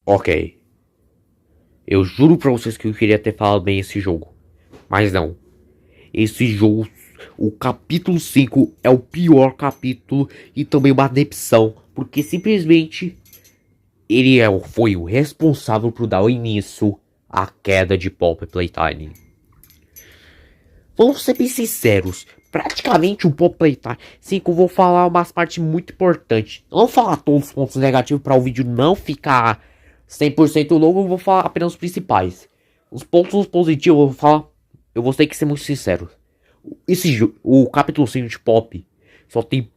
Ok, eu juro pra vocês que eu queria ter falado bem esse jogo. Mas não. Esse jogo, o capítulo 5 é o pior capítulo e também uma decepção. Porque simplesmente foi o responsável por dar o início à queda de Pop Playtime. Vamos ser bem sinceros. Praticamente o Pop Playtime 5 eu vou falar umas partes muito importantes. Eu não vou falar todos os pontos negativos para o vídeo não ficar 100% longo. Eu vou falar apenas os principais. Os pontos positivos eu vou falar. Eu vou ter que ser muito sincero. O capítulo 5 de Pop só tem.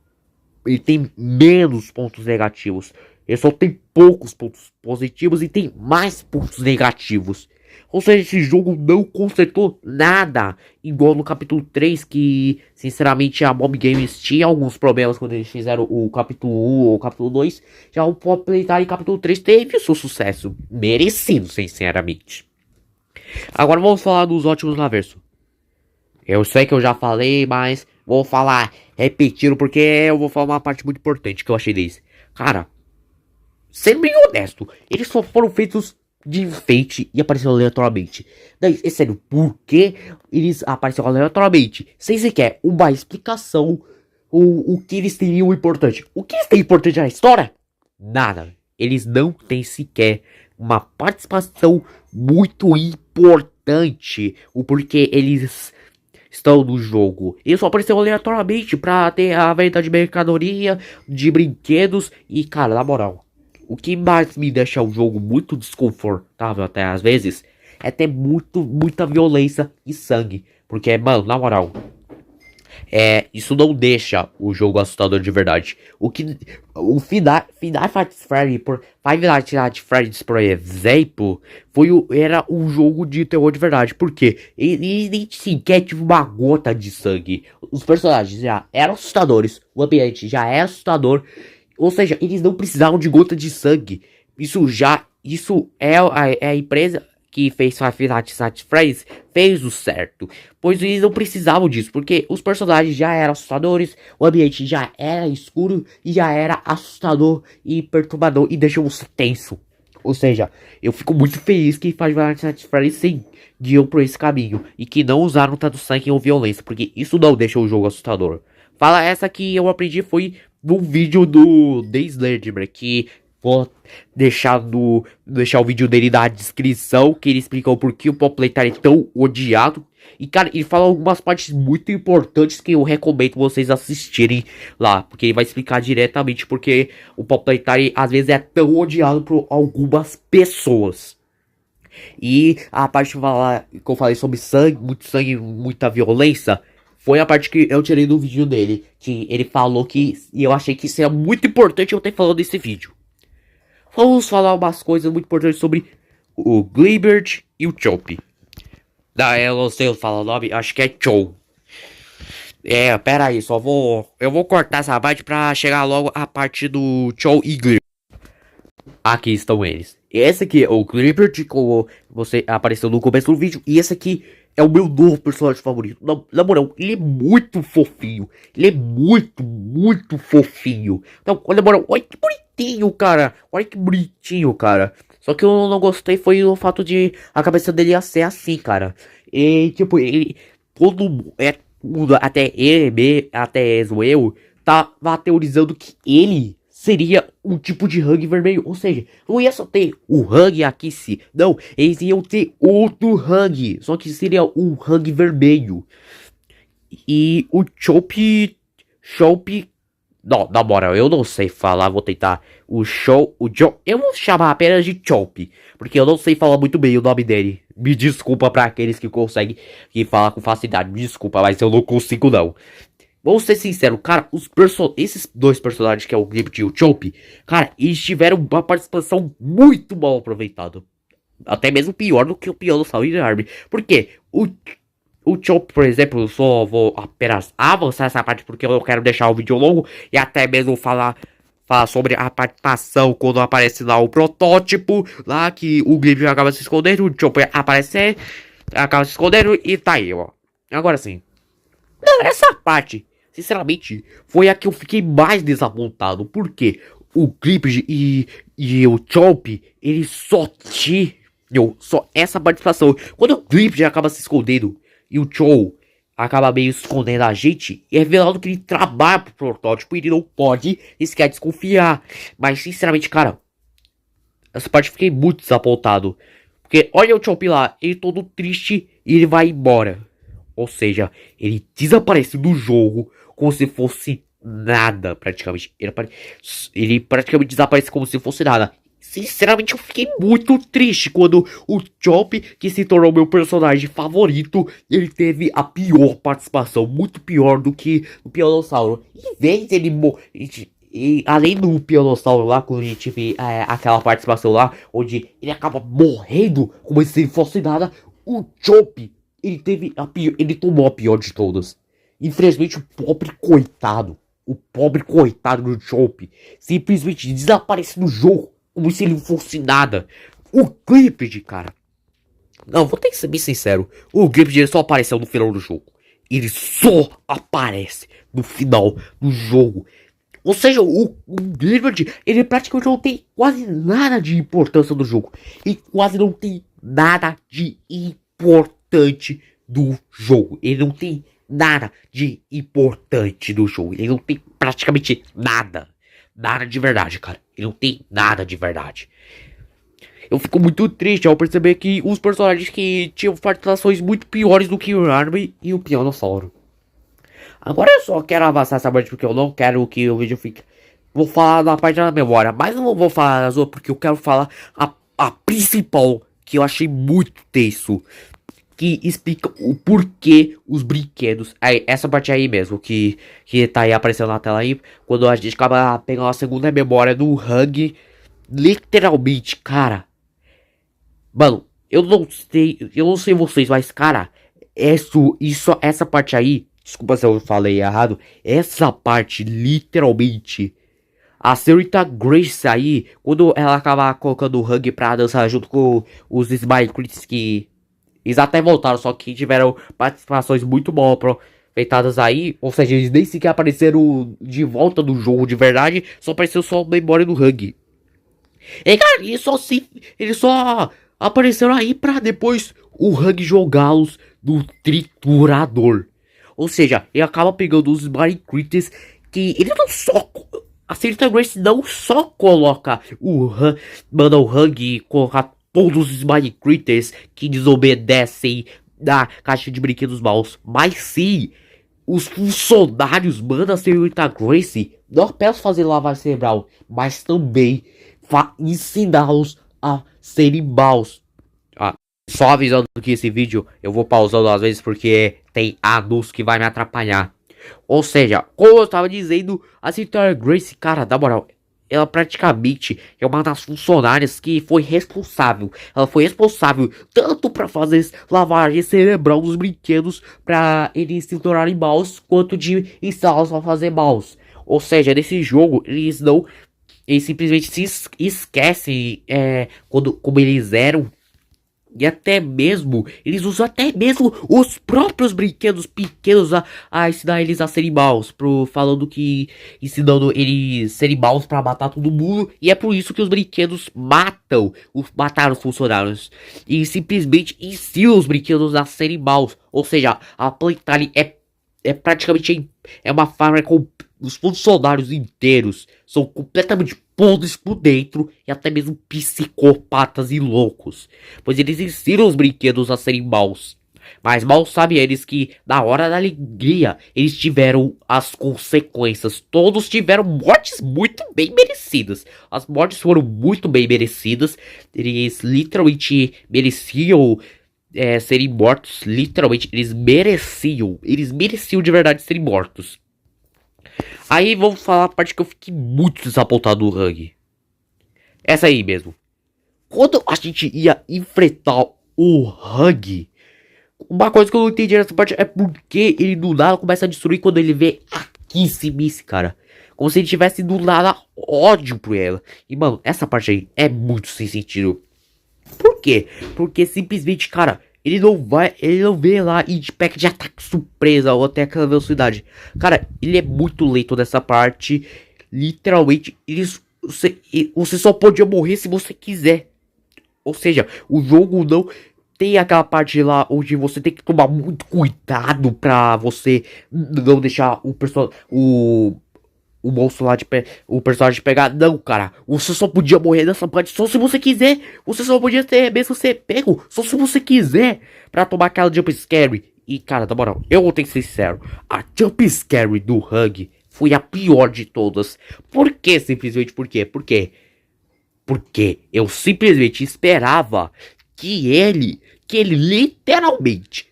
Ele tem menos pontos negativos. Ele só tem poucos pontos positivos e tem mais pontos negativos. Ou seja, esse jogo não consertou nada. Igual no capítulo 3, que sinceramente a Mob Games tinha alguns problemas quando eles fizeram o capítulo 1 ou o capítulo 2. Já o Pop Playtime capítulo 3 teve o seu sucesso. Merecido, sinceramente. Agora vamos falar dos ótimos Laverso. Eu sei que eu já falei, mas vou falar repetindo porque eu vou falar uma parte muito importante que eu achei deles. Cara, sendo bem honesto, eles só foram feitos de enfeite e apareceram aleatoriamente. Daí, é sério, por que eles apareceram aleatoriamente? Sem sequer uma explicação ou o que eles teriam importante. O que eles têm importante na história? Nada. Eles não têm sequer uma participação muito importante. O porquê eles estão no jogo. Isso apareceu aleatoriamente pra ter a venda de mercadoria, de brinquedos e, cara, na moral, o que mais me deixa o jogo muito desconfortável até às vezes é ter muita violência e sangue. Porque, mano, na moral, isso não deixa o jogo assustador de verdade. O Five Nights at Freddy's, por exemplo, era um jogo de terror de verdade. Porque ele nem sequer tive uma gota de sangue. Os personagens já eram assustadores, o ambiente já é assustador. Ou seja, eles não precisavam de gota de sangue. Isso é a empresa que fez Five Nights at Freddy's fez o certo, pois eles não precisavam disso, porque os personagens já eram assustadores, o ambiente já era escuro e já era assustador e perturbador e deixou você tenso. Ou seja, eu fico muito feliz que Five Nights at Freddy's seguiu por esse caminho e que não usaram tanto sangue ou violência, porque isso não deixa o jogo assustador. Fala essa que eu aprendi foi num vídeo do The Slenderman, que vou deixar o vídeo dele na descrição, que ele explicou por que o Pop Playtime é tão odiado. E, cara, ele fala algumas partes muito importantes que eu recomendo vocês assistirem lá. Porque ele vai explicar diretamente porque o Pop Playtime às vezes é tão odiado por algumas pessoas. E a parte que eu falei sobre sangue, muita violência, foi a parte que eu tirei do vídeo dele. Que ele falou que, e eu achei que seria muito importante eu ter falado nesse vídeo. Vamos falar umas coisas muito importantes sobre o Glibert e o Chope. Eu não sei falar o nome, acho que é Chow. Pera aí, eu vou cortar essa parte pra chegar logo a parte do Chow e Glibert. Aqui estão eles. Esse aqui é o Glibert, como você apareceu no começo do vídeo. E esse aqui é o meu novo personagem favorito. Na moral, ele é muito fofinho. Ele é muito fofinho. Então, na moral, olha que bonitinho, cara. Olha que bonitinho, cara. Só que eu não gostei foi o fato de a cabeça dele ia ser assim, cara. E, tipo, ele... Tudo, até ele, até mesmo eu, tava teorizando que ele seria um tipo de Hug vermelho. Ou seja, não ia só ter o Hug aqui sim. Não, eles iam ter outro Hug. Só que seria um Hug vermelho. E o Chope. Não, na moral, eu não sei falar. Vou tentar. Eu vou chamar apenas de Chope. Porque eu não sei falar muito bem o nome dele. Me desculpa pra aqueles que conseguem que falar com facilidade. Me desculpa, mas eu não consigo não. Vamos ser sinceros, cara, esses dois personagens que é o Glibert e o Chope, cara, eles tiveram uma participação muito mal aproveitada. Até mesmo pior do que o pior do Sound Army. Por quê? O Chope, por exemplo, eu só vou apenas avançar essa parte porque eu quero deixar o vídeo longo e até mesmo falar sobre a participação quando aparece lá o protótipo, lá que o Glibert acaba se escondendo, o Chope aparece, acaba se escondendo e tá aí, ó. Agora sim. Não, essa parte, sinceramente, foi a que eu fiquei mais desapontado. Porque o Glibert E o Chomp, ele só tinha só essa participação. Quando o Clipped acaba se escondendo e o Chow acaba meio escondendo a gente, é revelado que ele trabalha pro protótipo e ele não pode sequer desconfiar. Mas sinceramente, cara, essa parte eu fiquei muito desapontado. Porque olha o Chomp lá, ele todo triste e ele vai embora. Ou seja, ele desaparece do jogo como se fosse nada, praticamente. Ele praticamente desaparece como se fosse nada. Sinceramente, eu fiquei muito triste quando o Chomp, que se tornou meu personagem favorito, ele teve a pior participação, muito pior do que o Pianossauro. Em vez dele e além do Pianossauro lá, quando a gente vê aquela participação lá, onde ele acaba morrendo como se ele fosse nada, o Chomp, ele teve a pior, ele tomou a pior de todas. Infelizmente, o pobre coitado do Chomp, simplesmente desaparece do jogo, como se ele não fosse nada. O Clipped, cara. Não, vou ter que ser bem sincero. O Clipped só apareceu no final do jogo. Ele só aparece no final do jogo. Ou seja, o Clipped, ele praticamente não tem quase nada de importância do jogo. E quase não tem nada de importante do jogo. Ele não tem nada de importante do jogo. Ele não tem praticamente nada. Nada de verdade, cara. Ele não tem nada de verdade. Eu fico muito triste ao perceber que os personagens que tinham participações muito piores do que o Armin e o Pianossauro. Agora eu só quero avançar essa parte porque eu não quero que o vídeo fique... Vou falar na parte da memória, mas não vou falar as outras porque eu quero falar a principal, que eu achei muito tenso. Que explica o porquê os brinquedos. Aí, essa parte aí mesmo, que tá aí aparecendo na tela aí. Quando a gente acaba pegando a segunda memória do Hug. Literalmente, cara. Mano, eu não sei vocês, mas, cara, essa parte aí. Desculpa se eu falei errado. Essa parte, literalmente. A senhorita Grace aí, quando ela acaba colocando o Hug pra dançar junto com os Smile que. Eles até voltaram, só que tiveram participações muito boas aproveitadas aí. Ou seja, eles nem sequer apareceram de volta do jogo de verdade. Só apareceu só a memória do Hug. E cara, eles só apareceram aí pra depois o Hug jogá-los no triturador. Ou seja, ele acaba pegando os Minecrafters que ele não só... A Senhorita Grace não só coloca manda o Hug colocar todos os Minecrafters que desobedecem da caixa de brinquedos maus, mas sim, os funcionários mandam a Senhorita Grace não apenas fazer lavagem cerebral, mas também ensiná-los a serem maus. Só avisando que esse vídeo eu vou pausando às vezes porque tem anúncio que vai me atrapalhar. Ou seja, como eu estava dizendo, a Senhorita Grace, cara, na moral, ela praticamente é uma das funcionárias que foi responsável. Ela foi responsável tanto para fazer lavagem cerebral dos brinquedos para eles se tornarem maus, quanto de ensiná-los a fazer maus. Ou seja, nesse jogo eles simplesmente se esquecem como eles eram. E até mesmo, eles usam até mesmo os próprios brinquedos pequenos a ensinar eles a serem maus. Falando que ensinando eles serem maus pra matar todo mundo. E é por isso que os brinquedos mataram os funcionários. E simplesmente ensinam os brinquedos a serem maus. Ou seja, a Playtime é praticamente uma fábrica com os funcionários inteiros. São completamente podres por dentro e até mesmo psicopatas e loucos, pois eles ensinam os brinquedos a serem maus. Mas mal sabem eles que na hora da alegria eles tiveram as consequências. Todos tiveram mortes muito bem merecidas. As mortes foram muito bem merecidas. Eles literalmente mereciam serem mortos. Literalmente eles mereciam. Eles mereciam de verdade serem mortos. Aí vamos falar a parte que eu fiquei muito desapontado do Hug. Essa aí mesmo. Quando a gente ia enfrentar o Hug, uma coisa que eu não entendi nessa parte é porque ele do nada começa a destruir quando ele vê a Kissimiss, cara. Como se ele tivesse do nada ódio por ela. E mano, essa parte aí é muito sem sentido. Por quê? Porque simplesmente, cara, ele não vê lá e de pack de ataque surpresa ou até aquela velocidade. Cara, ele é muito lento nessa parte. Literalmente, eles Você só podia morrer se você quiser. Ou seja, o jogo não tem aquela parte lá onde você tem que tomar muito cuidado pra você não deixar o monstro lá o personagem pegar. Não, cara, você só podia morrer nessa parte só se você quiser. Você só podia ter mesmo ser pego só se você quiser pra tomar aquela jump scare. E cara, na moral, eu vou ter que ser sincero, a jump scare do Hug foi a pior de todas. Por quê? Simplesmente por quê? Porque eu simplesmente esperava que ele literalmente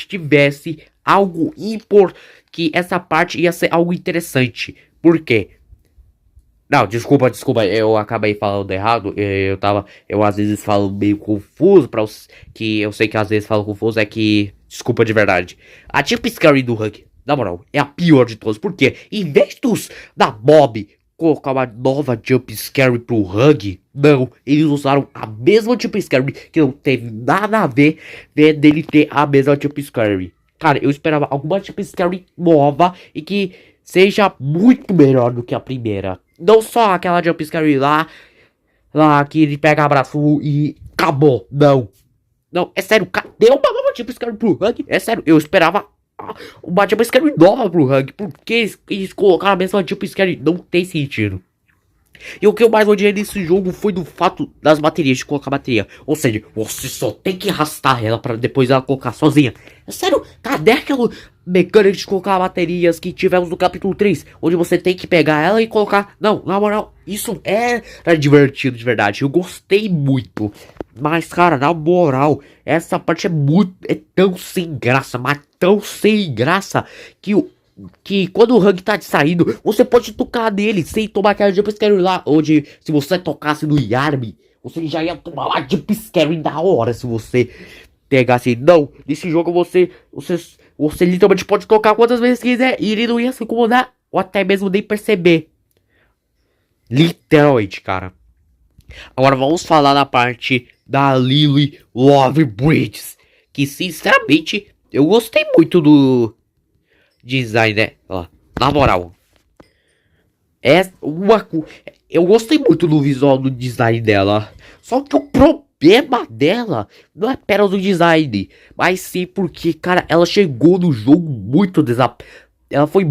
tivesse algo que essa parte ia ser algo interessante. Por quê? Não, desculpa, eu acabei falando errado. Eu às vezes falo meio confuso que eu sei que às vezes falo confuso desculpa de verdade. A Chip Scary do Hug, na moral, é a pior de todas. Por quê? Em vez da Bob colocar uma nova Jump Scare pro Hug, não, eles usaram a mesma Jump Scare que não teve nada a ver dele ter a mesma Jump Scare. Cara, eu esperava alguma Jump Scare nova e que seja muito melhor do que a primeira. Não só aquela Jump Scare lá que ele pega abraço e acabou, não. Não, é sério, cadê uma nova Jump Scare pro Hug? É sério, eu esperava uma jump scare nova pro Hug. Porque eles colocaram a mesma jump scare. Não tem sentido. E o que eu mais odiei nesse jogo foi do fato das baterias, de colocar bateria. Ou seja, você só tem que arrastar ela pra depois ela colocar sozinha. É sério, cadê aquela mecânica de colocar baterias que tivemos no capítulo 3? Onde você tem que pegar ela e colocar... Não, na moral, isso era divertido de verdade. Eu gostei muito. Mas, cara, na moral, essa parte é tão sem graça, mas tão sem graça, que quando o Hug tá saindo, você pode tocar nele sem tomar aquela jump scare lá. Onde, se você tocasse no Yarmy, você já ia tomar uma jump scare da hora se você pegasse. Não, nesse jogo você literalmente pode tocar quantas vezes quiser e ele não ia se incomodar ou até mesmo nem perceber. Literalmente, cara. Agora vamos falar da parte da Lily Love Bridges, que sinceramente eu gostei muito do design dela. Na moral, eu gostei muito do visual do design dela. Só que o problema dela não é apenas o design, mas sim porque, cara, ela chegou no jogo ela foi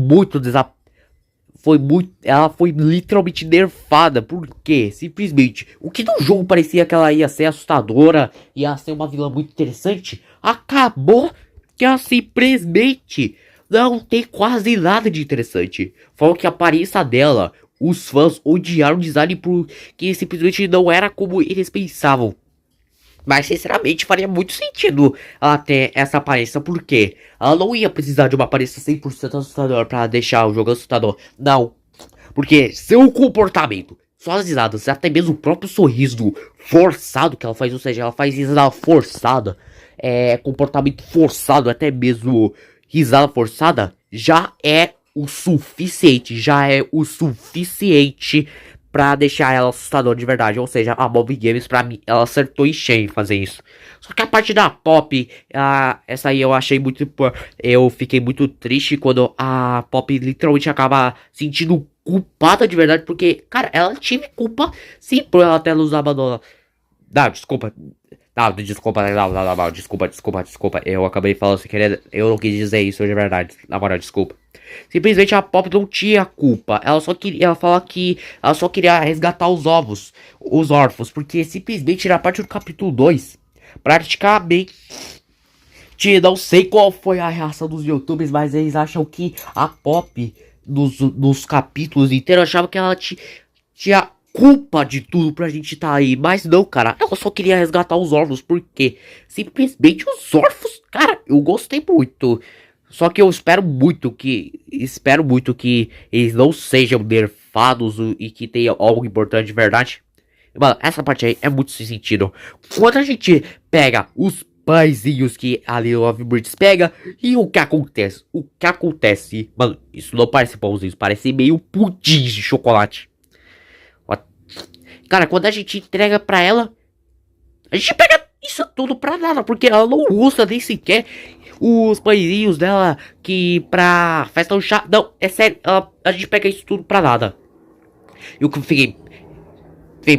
literalmente nerfada. Porque simplesmente o que no jogo parecia que ela ia ser assustadora, ia ser uma vilã muito interessante, acabou que ela simplesmente não tem quase nada de interessante. Falou que a aparência dela, os fãs odiaram o design porque simplesmente não era como eles pensavam. Mas sinceramente faria muito sentido ela ter essa aparência, porque ela não ia precisar de uma aparência 100% assustadora pra deixar o jogo assustador. Não, porque seu comportamento, suas risadas, até mesmo o próprio sorriso forçado que ela faz, ou seja, ela faz risada forçada, comportamento forçado, até mesmo risada forçada, já é o suficiente pra deixar ela assustadora de verdade. Ou seja, a Mob Games, pra mim, ela acertou em cheio em fazer isso. Só que a parte da Pop, essa aí eu achei muito... Eu fiquei muito triste quando a Pop literalmente acaba sentindo culpada de verdade. Porque, cara, ela tive culpa sim por ela ter nos abandonado. Não, desculpa. Não, desculpa. Eu acabei falando sem querer. Eu não quis dizer isso de verdade. Na moral, desculpa. Simplesmente a Pop não tinha culpa. Ela só queria resgatar os órfãos. Porque simplesmente na parte do capítulo 2, praticamente, não sei qual foi a reação dos youtubers, mas eles acham que a Pop, nos capítulos inteiros, achava que ela tinha culpa de tudo pra gente tá aí. Mas não, cara, ela só queria resgatar os órfãos. Porque simplesmente os órfãos, cara, eu gostei muito. Só que eu espero muito que eles não sejam nerfados e que tenha algo importante de verdade. Mano, essa parte aí é muito sem sentido. Quando a gente pega os paizinhos que a Lily Love Bridges pega, e o que acontece? O que acontece? Mano, isso não parece pãozinho, parece meio pudim de chocolate. Cara, quando a gente entrega pra ela, a gente pega isso tudo pra nada, porque ela não usa nem sequer os pãezinhos dela que pra festa do chá. Não, é sério, a gente pega isso tudo pra nada. E o que eu fiquei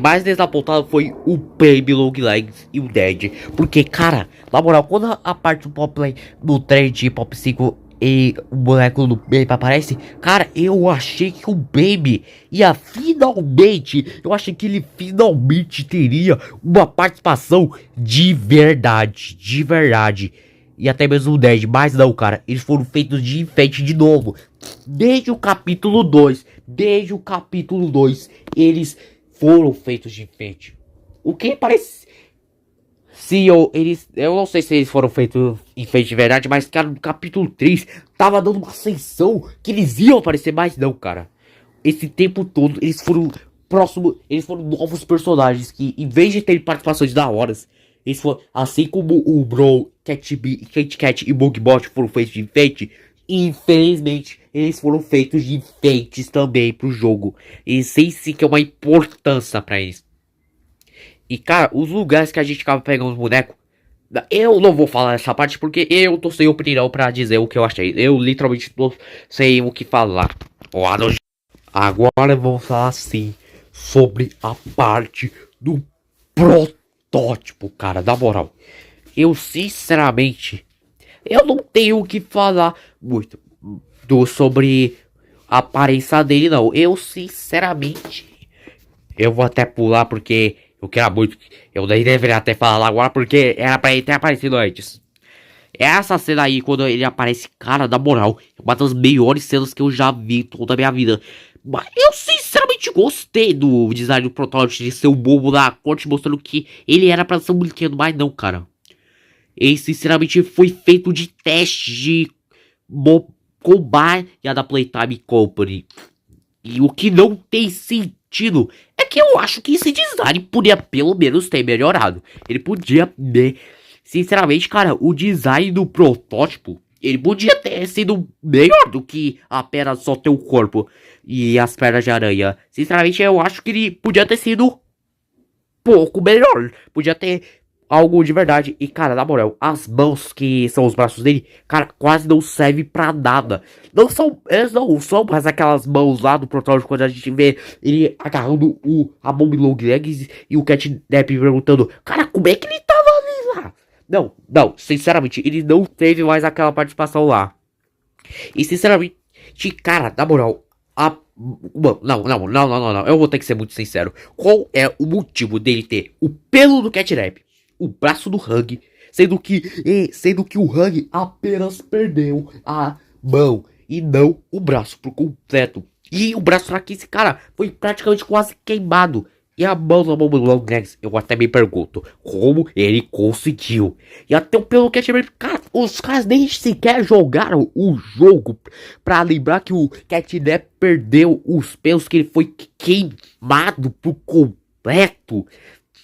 mais desapontado foi o Baby Long Legs e o Dead. Porque, cara, na moral, quando a parte do Pop Play no trem de Pop 5 e o boneco do Baby aparece, cara, eu achei que o Baby ia finalmente, eu achei que ele finalmente teria uma participação de verdade, de verdade. E até mesmo o Dead, mas não, cara, eles foram feitos de enfeite de novo. Desde o capítulo 2, eles foram feitos de enfeite. O que parece. Se eu não sei se eles foram feitos em enfeite de verdade, mas cara, no capítulo 3 tava dando uma ascensão que eles iam aparecer, mais não, cara. Esse tempo todo eles foram eles foram novos personagens que, em vez de terem participações da horas, eles foram, assim como o Bro, Cat Bee, Cat Cat e Bugbot foram feitos de enfeite, infelizmente eles foram feitos de enfeites também pro jogo. E sei sim que é uma importância pra eles. E cara, os lugares que a gente acaba pegando os bonecos, eu não vou falar essa parte porque eu tô sem opinião pra dizer o que eu achei. Eu literalmente tô sem o que falar. Agora vamos falar assim sobre a parte do protótipo, cara, na moral. Eu sinceramente, eu não tenho o que falar muito sobre a aparência dele, não. Eu sinceramente, eu vou até pular porque eu quero muito. Eu nem deveria até falar agora porque era pra ele ter aparecido antes. Essa cena aí, quando ele aparece, cara, na moral, é uma das melhores cenas que eu já vi em toda a minha vida. Mas eu sinceramente gostei do design do protótipo de ser um bobo na corte, mostrando que ele era pra ser um brinquedo, mas não, cara. Ele sinceramente foi feito de teste de combate da Playtime Company. E o que não tem sentido é que eu acho que esse design podia pelo menos ter melhorado. Ele podia, né? Sinceramente, cara, o design do protótipo, ele podia ter sido melhor do que apenas só ter o corpo e as pernas de aranha. Sinceramente, eu acho que ele podia ter sido pouco melhor. Podia ter algo de verdade. E, cara, na moral, as mãos que são os braços dele, cara, quase não servem pra nada. Eles não são mais aquelas mãos lá do protótipo quando a gente vê ele agarrando a Mommy Long Legs e o Catnap perguntando, cara, como é que ele tava ali lá? Não, sinceramente, ele não teve mais aquela participação lá. E, sinceramente, cara, na moral, não, eu vou ter que ser muito sincero. Qual é o motivo dele ter o pelo do Catnap, o braço do Hug, sendo que o Hug apenas perdeu a mão e não o braço por completo. E o braço aqui, esse cara, foi praticamente quase queimado. E a mão do Long Legs, eu até me pergunto como ele conseguiu. E até o pelo Catnap, cara, os caras nem sequer jogaram o jogo pra lembrar que o Catnap perdeu os pelos, que ele foi queimado por completo.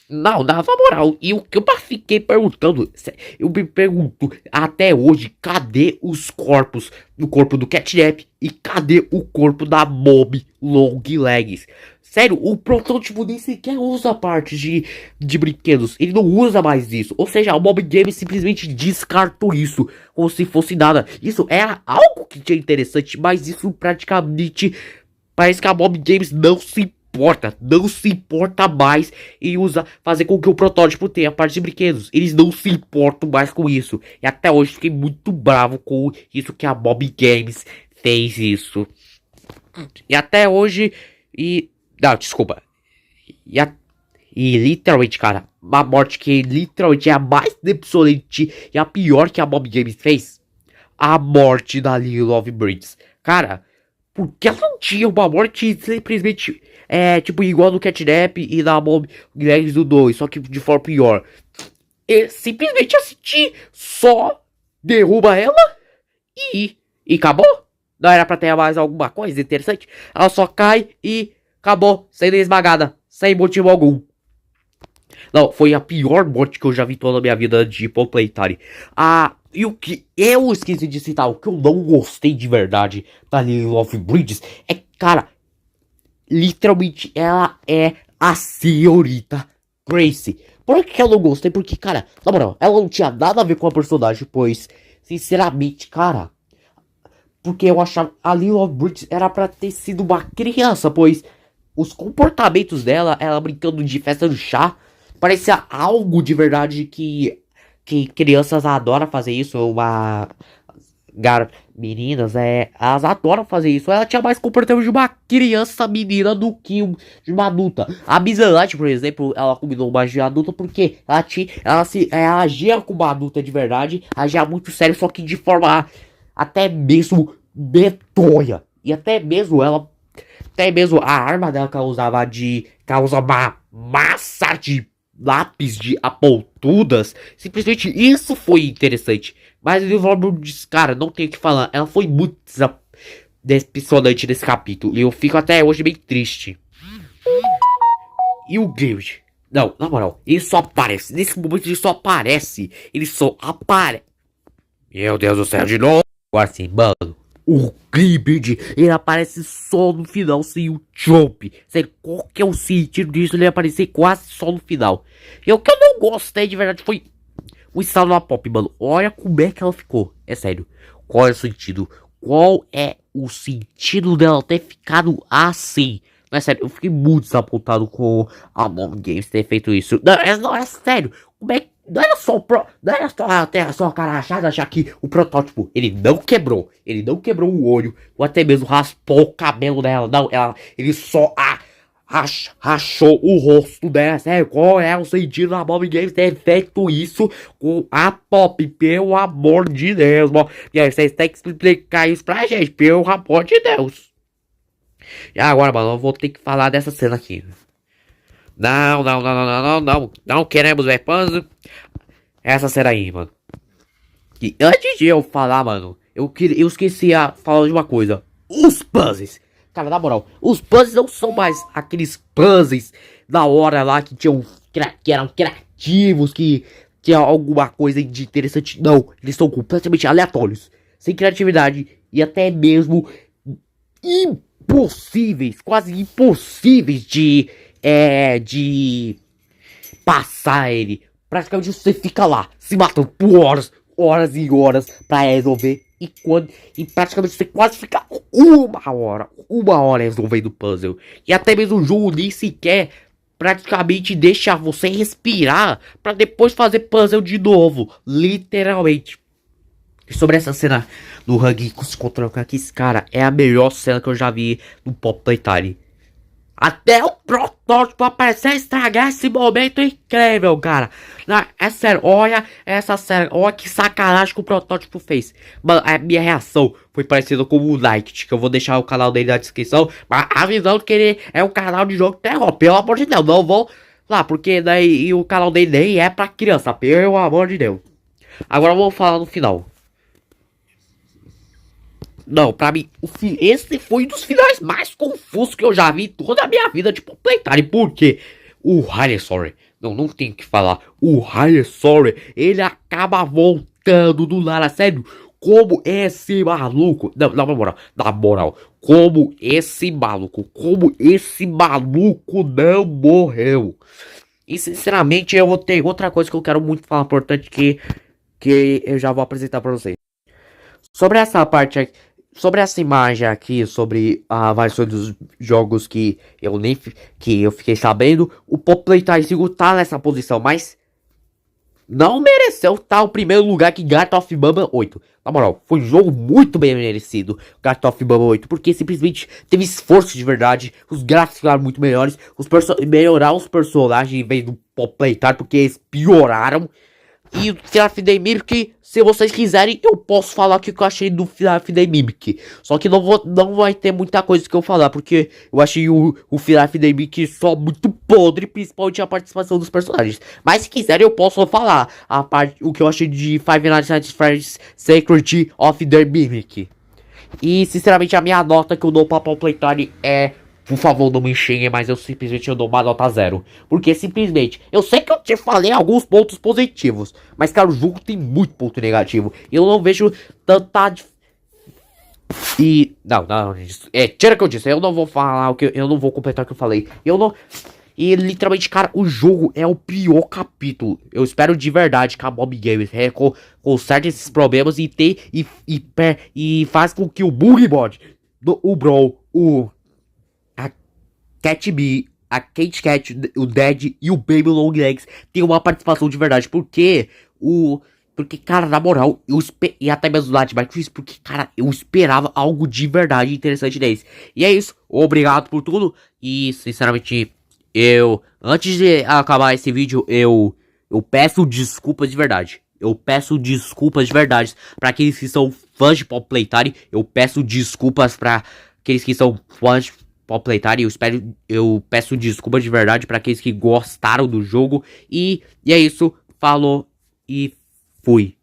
Não, na moral, e o que eu fiquei perguntando, eu me pergunto até hoje, cadê os corpos do corpo do Catnap e cadê o corpo da Mob Long Legs? Sério, o protótipo nem sequer usa partes de brinquedos, ele não usa mais isso, ou seja, a Mob Games simplesmente descartou isso, como se fosse nada. Isso era algo que tinha interessante, mas isso praticamente parece que a Mob Games não se importa mais em fazer com que o protótipo tenha parte de brinquedos. Eles não se importam mais com isso. E até hoje fiquei muito bravo com isso que a Mob Games fez isso. E até hoje. Não, desculpa. E literalmente, cara, uma morte que literalmente é a mais decepcionante e a pior que a Mob Games fez. A morte da Lily Love Breeds. Cara, porque ela não tinha uma morte simplesmente tipo igual no Catnap e na Mob Legs do 2, só que de forma pior. E simplesmente assistir só derruba ela e acabou. Não era pra ter mais alguma coisa interessante. Ela só cai e acabou, sendo esmagada, sem motivo algum. Não, foi a pior morte que eu já vi toda a minha vida de Pop Playtime. E o que eu esqueci de citar, o que eu não gostei de verdade da Lily Love Bridges é que, cara, literalmente ela é a senhorita Gracie. Por que eu não gostei? Porque, cara, na moral, ela não tinha nada a ver com a personagem, pois, sinceramente, cara, porque eu achava a Lily Love Bridges era pra ter sido uma criança, pois os comportamentos dela, ela brincando de festa do chá, parecia algo de verdade que crianças adoram fazer isso. Meninas, elas adoram fazer isso. Ela tinha mais comportamento de uma criança menina do que de uma adulta. A Miss Light, por exemplo, ela combinou mais de adulta porque ela agia como uma adulta de verdade, agia muito sério, só que de forma até mesmo medonha. E até mesmo a arma dela que ela usava que ela usa uma massa de lápis de apontudas. Simplesmente isso foi interessante. Mas o Desenvolvimento disse, cara, não tenho o que falar. Ela foi muito decepcionante nesse capítulo. E eu fico até hoje bem triste. E o Guild? Não, na moral, ele só aparece. Nesse momento ele só aparece. Ele só aparece. Meu Deus do céu, de novo. Agora sim, mano. O Guild, ele aparece só no final, sem o Chomp. Sério, qual que é o sentido disso? Ele aparecer quase só no final. E o que eu não gostei de verdade foi o estado da Pop, mano. Olha como é que ela ficou. É sério. Qual é o sentido? Qual é o sentido dela ter ficado assim? Não é sério, eu fiquei muito desapontado com a Among Games ter feito isso. Não, é sério. Como é que. Não era só não era só até a sua cara achada, já que o protótipo, ele não quebrou. Ele não quebrou o olho, ou até mesmo raspou o cabelo dela. Não, ele só rachou o rosto dela. Sério, qual é o sentido da Among Games ter feito isso com a Pop? Pelo amor de Deus, mano. E aí, vocês têm que explicar isso pra gente, pelo amor de Deus. E agora, mano, eu vou ter que falar dessa cena aqui. Não queremos ver puzzle. Essa cena aí, mano. E antes de eu falar, mano, eu esqueci a falar de uma coisa. Os puzzles. Cara, na moral, os puzzles não são mais aqueles puzzles da hora lá que eram criativos, que tinha alguma coisa de interessante. Não, eles são completamente aleatórios, sem criatividade e até mesmo impossíveis, quase impossíveis de passar ele. Praticamente você fica lá, se matando por horas e horas pra resolver. E praticamente você quase fica uma hora resolvendo o puzzle. E até mesmo o jogo nem sequer praticamente deixa você respirar pra depois fazer puzzle de novo. Literalmente. E sobre essa cena do Huggy se encontrando com esse cara, é a melhor cena que eu já vi no Pop Playtime. Até o protótipo aparecer e estragar esse momento incrível, cara. Não, é sério, olha essa cena. Olha que sacanagem que o protótipo fez. Mano, a minha reação foi parecida com o Night, que eu vou deixar o canal dele na descrição. Mas avisando que ele é um canal de jogo de terror. Pelo amor de Deus, não vou lá, porque daí o canal dele nem é pra criança. Pelo amor de Deus. Agora eu vou falar no final. Não, pra mim, esse foi um dos finais mais confusos que eu já vi em toda a minha vida de Playtime. Porque o Sorry, não tem o que falar. O Sorry, ele acaba voltando do nada, sério. Como esse maluco, não, na moral, como esse maluco não morreu. E sinceramente, eu vou ter outra coisa que eu quero muito falar importante que eu já vou apresentar pra vocês. Sobre essa parte aqui. Sobre essa imagem aqui, sobre a variação dos jogos que eu fiquei sabendo, o Pop Playtime 5 tá nessa posição, mas não mereceu estar o primeiro lugar que Garten of Bubble 8. Na moral, foi um jogo muito bem merecido, Garten of Bubble 8, porque simplesmente teve esforço de verdade, os gráficos ficaram muito melhores, melhorar os personagens em vez do Pop Playtime, porque eles pioraram. E o Final Fantasy Mimic, se vocês quiserem, eu posso falar o que eu achei do Final Fantasy Mimic. Só que não vai ter muita coisa que eu falar, porque eu achei o Final Fantasy Mimic só muito podre, principalmente a participação dos personagens. Mas se quiserem, eu posso falar o que eu achei de Five Nights at Freddy's Secret of the Mimic. E sinceramente, a minha nota que eu dou pra Pop Playtime é... Por favor, não me xinguem, mas eu simplesmente dou uma nota 0. Porque simplesmente, eu sei que eu te falei alguns pontos positivos, mas cara, o jogo tem muito ponto negativo. E eu não vejo tanta... tira o que eu disse, eu não vou falar eu não vou completar o que eu falei. E literalmente, cara, o jogo é o pior capítulo. Eu espero de verdade que a Mob Games conserte esses problemas e faz com que o Bug Mod, o Brawl, Cat Bee, a Kate Cat, o Dead e o Baby Long Legs tem uma participação de verdade. Porque, cara, na moral, e até mesmo lá de Chris, porque, cara, eu esperava algo de verdade interessante deles. E é isso, obrigado por tudo. E, sinceramente, antes de acabar esse vídeo, eu peço desculpas de verdade. Eu peço desculpas de verdade pra aqueles que são fãs de Pop Playtime. Eu peço desculpas pra aqueles que são fãs de Pop Playtime. Eu peço desculpas de verdade pra aqueles que gostaram do jogo. E é isso, falou e fui.